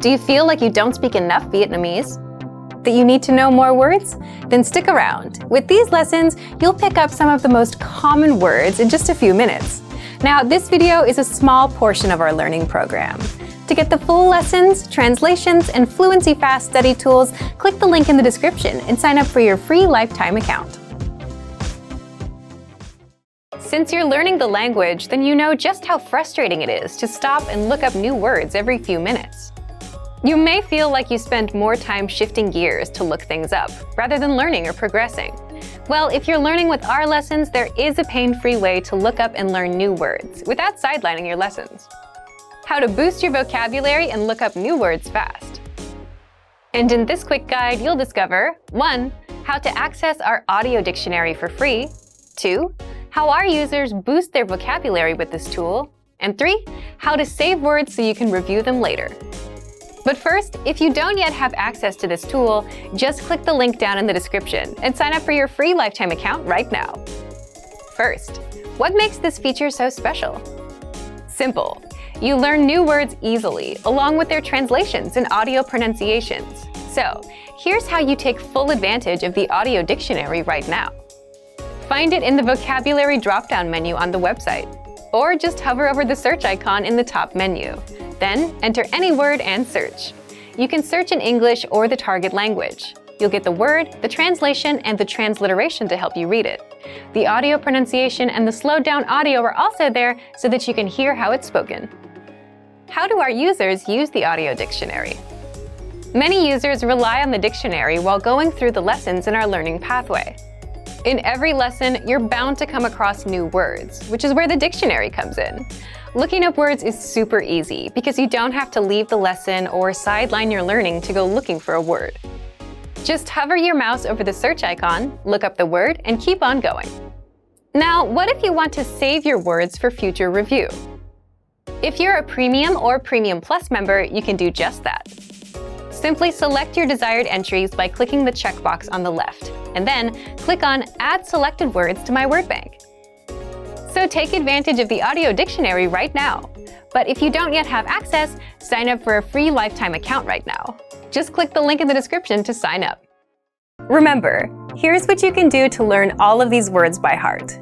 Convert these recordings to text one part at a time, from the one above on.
Do you feel like you don't speak enough Vietnamese? That you need to know more words? Then stick around. With these lessons, you'll pick up some of the most common words in just a few minutes. Now, this video is a small portion of our learning program. To get the full lessons, translations, and fluency fast study tools, click the link in the description and sign up for your free lifetime account. Since you're learning the language, then you know just how frustrating it is to stop and look up new words every few minutes. You may feel like you spend more time shifting gears to look things up, rather than learning or progressing. Well, if you're learning with our lessons, there is a pain-free way to look up and learn new words without sidelining your lessons. How to boost your vocabulary and look up new words fast. And in this quick guide, you'll discover 1. How to access our audio dictionary for free. 2. How our users boost their vocabulary with this tool. And 3. How to save words so you can review them later. But first, if you don't yet have access to this tool, just click the link down in the description and sign up for your free lifetime account right now. First, what makes this feature so special? Simple. You learn new words easily, along with their translations and audio pronunciations. So, here's how you take full advantage of the audio dictionary right now. Find it in the vocabulary drop-down menu on the website, or just hover over the search icon in the top menu. Then, enter any word and search. You can search in English or the target language. You'll get the word, the translation, and the transliteration to help you read it. The audio pronunciation and the slowed down audio are also there so that you can hear how it's spoken. How do our users use the audio dictionary? Many users rely on the dictionary while going through the lessons in our learning pathway. In every lesson, you're bound to come across new words, which is where the dictionary comes in. Looking up words is super easy because you don't have to leave the lesson or sideline your learning to go looking for a word. Just hover your mouse over the search icon, look up the word, and keep on going. Now, what if you want to save your words for future review? If you're a Premium or Premium Plus member, you can do just that. Simply select your desired entries by clicking the checkbox on the left, and then click on Add Selected Words to My Word Bank. So take advantage of the audio dictionary right now. But if you don't yet have access, sign up for a free lifetime account right now. Just click the link in the description to sign up. Remember, here's what you can do to learn all of these words by heart.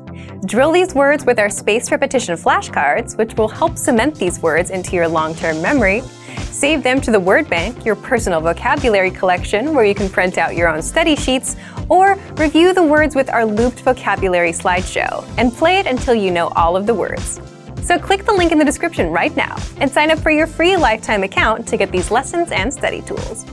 Drill these words with our spaced repetition flashcards, which will help cement these words into your long-term memory. Save them to the Word Bank, your personal vocabulary collection, where you can print out your own study sheets, or review the words with our looped vocabulary slideshow, and play it until you know all of the words. So click the link in the description right now and sign up for your free lifetime account to get these lessons and study tools.